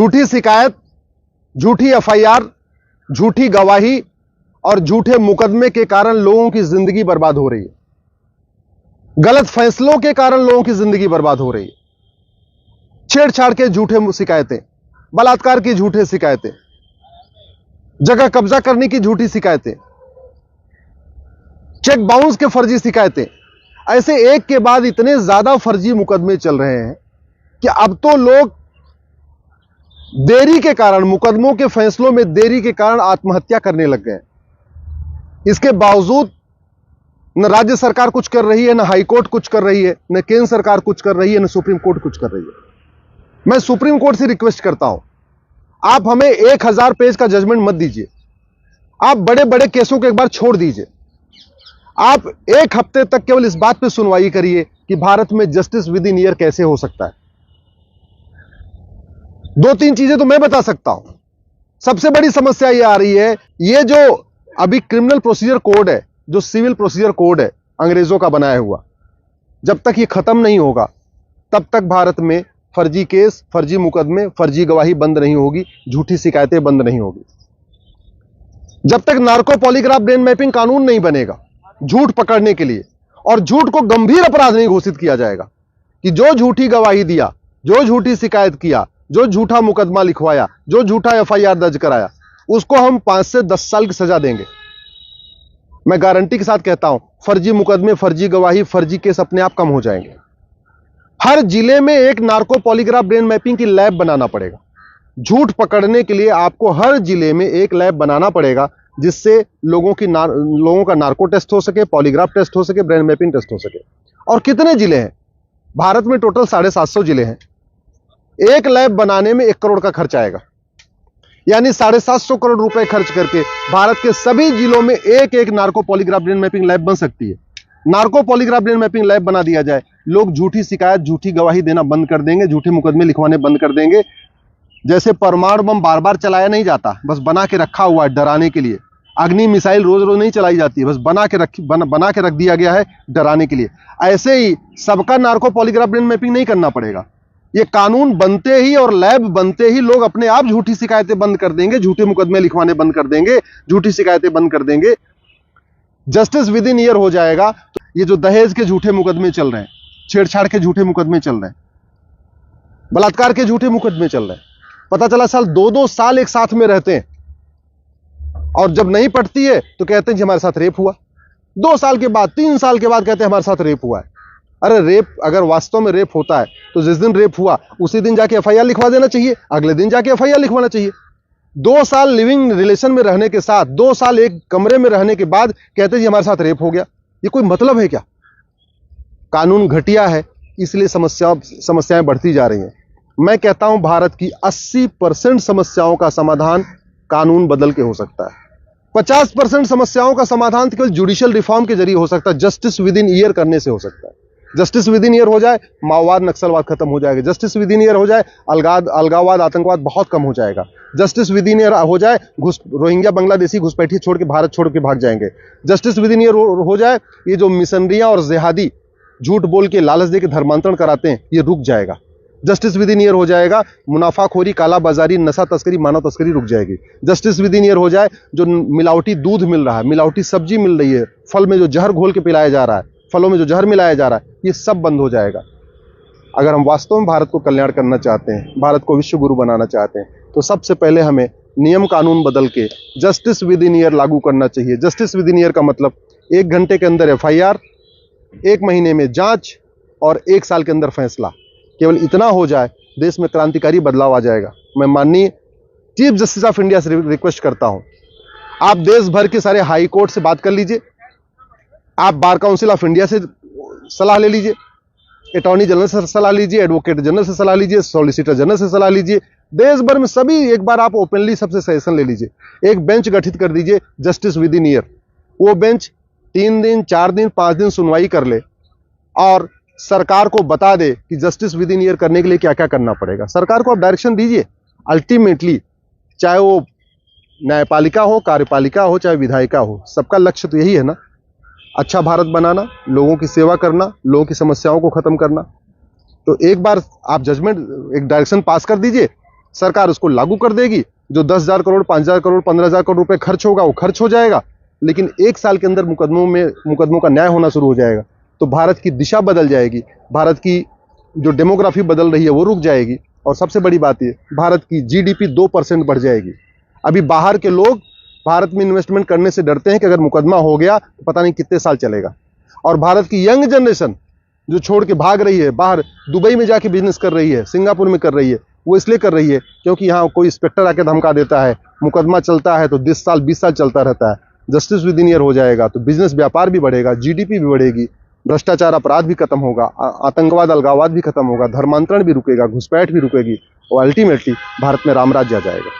झूठी शिकायत, झूठी एफआईआर, झूठी गवाही और झूठे मुकदमे के कारण लोगों की जिंदगी बर्बाद हो रही है। गलत फैसलों के कारण लोगों की जिंदगी बर्बाद हो रही है। छेड़छाड़ के झूठे शिकायतें, बलात्कार की झूठे शिकायतें, जगह कब्जा करने की झूठी शिकायतें, चेक बाउंस के फर्जी शिकायतें, ऐसे एक के बाद इतने ज्यादा फर्जी मुकदमे चल रहे हैं कि अब तो लोग देरी के कारण, मुकदमों के फैसलों में देरी के कारण आत्महत्या करने लग गए। इसके बावजूद न राज्य सरकार कुछ कर रही है, न हाईकोर्ट कुछ कर रही है, न केंद्र सरकार कुछ कर रही है, न सुप्रीम कोर्ट कुछ कर रही है। मैं सुप्रीम कोर्ट से रिक्वेस्ट करता हूं, आप हमें 1000 पेज का जजमेंट मत दीजिए। आप बड़े बड़े केसों को एक बार छोड़ दीजिए। आप एक हफ्ते तक केवल इस बात पर सुनवाई करिए कि भारत में जस्टिस विद इन ईयर कैसे हो सकता है। 2-3 चीजें तो मैं बता सकता हूं। सबसे बड़ी समस्या यह आ रही है, ये जो अभी क्रिमिनल प्रोसीजर कोड है, जो सिविल प्रोसीजर कोड है अंग्रेजों का बनाया हुआ, जब तक ये खत्म नहीं होगा तब तक भारत में फर्जी केस, फर्जी मुकदमे, फर्जी गवाही बंद नहीं होगी, झूठी शिकायतें बंद नहीं होगी। जब तक नार्को पॉलीग्राफ ब्रेन मैपिंग कानून नहीं बनेगा झूठ पकड़ने के लिए, और झूठ को गंभीर अपराध नहीं घोषित किया जाएगा कि जो झूठी गवाही दिया, जो झूठी शिकायत किया, जो झूठा मुकदमा लिखवाया, जो झूठा एफआईआर दर्ज कराया, उसको हम 5 से 10 साल की सजा देंगे। मैं गारंटी के साथ कहता हूं, फर्जी मुकदमे, फर्जी गवाही, फर्जी केस अपने आप कम हो जाएंगे। हर जिले में एक नार्को पॉलीग्राफ ब्रेन मैपिंग की लैब बनाना पड़ेगा। झूठ पकड़ने के लिए आपको हर जिले में एक लैब बनाना पड़ेगा, जिससे लोगों का नार्को टेस्ट हो सके, पॉलीग्राफ टेस्ट हो सके, ब्रेन मैपिंग टेस्ट हो सके। और कितने जिले हैं भारत में? टोटल 750 जिले हैं। एक लैब बनाने में 1 करोड़ का खर्च आएगा, यानी 750 करोड़ रुपए खर्च करके भारत के सभी जिलों में एक एक narco polygraph brain mapping lab बन सकती है। Narco polygraph brain mapping lab बना दिया जाए, लोग झूठी शिकायत, झूठी गवाही देना बंद कर देंगे, झूठे मुकदमे लिखवाने बंद कर देंगे। जैसे परमाणु बम बार बार चलाया नहीं जाता, बस बना के रखा हुआ है डराने के लिए। अग्नि मिसाइल रोज रोज नहीं चलाई जाती है, बस बना के रख दिया गया है डराने के लिए। ऐसे ही सबका नार्को पॉलीग्राफ ब्रेन मैपिंग नहीं करना पड़ेगा। ये कानून बनते ही और लैब बनते ही लोग अपने आप झूठी शिकायतें बंद कर देंगे, झूठे मुकदमे लिखवाने बंद कर देंगे, झूठी शिकायतें बंद कर देंगे। जस्टिस विद इन ईयर हो जाएगा। तो ये जो दहेज के झूठे मुकदमे चल रहे हैं, छेड़छाड़ के झूठे मुकदमे चल रहे हैं, बलात्कार के झूठे मुकदमे चल रहे हैं, पता चला साल 2-2 साल एक साथ में रहते हैं, और जब नहीं पटती है तो कहते हैं कि हमारे साथ रेप हुआ। 2 साल के बाद, 3 साल के बाद कहते हैं हमारे साथ रेप हुआ है। अरे रेप अगर वास्तव में रेप होता है तो जिस दिन रेप हुआ उसी दिन जाके एफआईआर लिखवा देना चाहिए, अगले दिन जाके एफआईआर लिखवाना चाहिए। 2 साल लिविंग रिलेशन में रहने के साथ, 2 साल एक कमरे में रहने के बाद कहते हैं हमारे साथ रेप हो गया। ये कोई मतलब है क्या? कानून घटिया है, इसलिए समस्याएं बढ़ती जा रही हैं। मैं कहता हूं भारत की 80% समस्याओं का समाधान कानून बदल के हो सकता है। 50% समस्याओं का समाधान केवल जुडिशियल रिफॉर्म के जरिए हो सकता है, जस्टिस विद इन ईयर करने से हो सकता है। जस्टिस विद इन ईयर हो जाए, माओवाद नक्सलवाद खत्म हो जाएगा। जस्टिस विद इन ईयर हो जाए, अलगाववाद आतंकवाद बहुत कम हो जाएगा। जस्टिस विद इन ईयर हो जाए, रोहिंग्या बांग्लादेशी घुसपैठी छोड़ के भारत छोड़ के भाग जाएंगे। जस्टिस विद इन ईयर हो जाए, ये जो मिशनरियां और जिहादी झूठ बोल के लालच दे के धर्मांतरण कराते हैं, ये रुक जाएगा। जस्टिस विद इन ईयर हो जाएगा, मुनाफाखोरी, कालाबाजारी, नशा तस्करी, मानव तस्करी रुक जाएगी। जस्टिस विद इन ईयर हो जाए, जो मिलावटी दूध मिल रहा है, मिलावटी सब्जी मिल रही है, फल में जो जहर घोल के पिलाया जा रहा है, फलों में जो जहर मिलाया जा रहा है, ये सब बंद हो जाएगा। अगर हम वास्तव में भारत को कल्याण करना चाहते हैं, भारत को विश्व गुरु बनाना चाहते हैं, तो सबसे पहले हमें नियम कानून बदल के जस्टिस विद इन ईयर लागू करना चाहिए। जस्टिस विद इन ईयर का मतलब 1 घंटे के अंदर एफआईआर, 1 महीने में जांच और 1 साल के अंदर फैसला। केवल इतना हो जाए, देश में क्रांतिकारी बदलाव आ जाएगा। मैं माननीय चीफ जस्टिस ऑफ इंडिया से रिक्वेस्ट करता हूं, आप देश भर के सारे हाई कोर्ट से बात कर लीजिए, आप बार काउंसिल ऑफ इंडिया से सलाह ले लीजिए, अटॉर्नी जनरल से सलाह लीजिए, एडवोकेट जनरल से सलाह लीजिए, सॉलिसिटर जनरल से सलाह लीजिए। देश भर में सभी एक बार आप ओपनली सबसे सजेशन ले लीजिए। एक बेंच गठित कर दीजिए, जस्टिस विद इन ईयर। वो बेंच 3 दिन, 4 दिन, 5 दिन सुनवाई कर ले और सरकार को बता दे कि जस्टिस विद इन ईयर करने के लिए क्या क्या करना पड़ेगा। सरकार को आप डायरेक्शन दीजिए। अल्टीमेटली चाहे वो न्यायपालिका हो, कार्यपालिका हो, चाहे विधायिका हो, सबका लक्ष्य तो यही है ना, अच्छा भारत बनाना, लोगों की सेवा करना, लोगों की समस्याओं को खत्म करना। तो एक बार आप जजमेंट, एक डायरेक्शन पास कर दीजिए, सरकार उसको लागू कर देगी, जो 10,000 करोड़, 5,000 करोड़, 15,000 करोड़ रुपए खर्च होगा वो खर्च हो जाएगा, लेकिन 1 साल के अंदर मुकदमों का न्याय होना शुरू हो जाएगा। तो भारत की दिशा बदल जाएगी, भारत की जो डेमोग्राफी बदल रही है वो रुक जाएगी, और सबसे बड़ी बात ये, भारत की जीडीपी 2% बढ़ जाएगी। अभी बाहर के लोग भारत में इन्वेस्टमेंट करने से डरते हैं कि अगर मुकदमा हो गया तो पता नहीं कितने साल चलेगा। और भारत की यंग जनरेशन जो छोड़ के भाग रही है, बाहर दुबई में जाके बिजनेस कर रही है, सिंगापुर में कर रही है, वो इसलिए कर रही है क्योंकि यहाँ कोई इंस्पेक्टर आके धमका देता है, मुकदमा चलता है तो 10 साल 20 साल चलता रहता है। जस्टिस विद इन ईयर हो जाएगा तो बिजनेस व्यापार भी बढ़ेगा, जीडीपी भी बढ़ेगी, भ्रष्टाचार अपराध भी खत्म होगा, आतंकवाद अलगाववाद भी खत्म होगा, धर्मांतरण भी रुकेगा, घुसपैठ भी रुकेगी, और अल्टीमेटली भारत में रामराज्य आ जाएगा।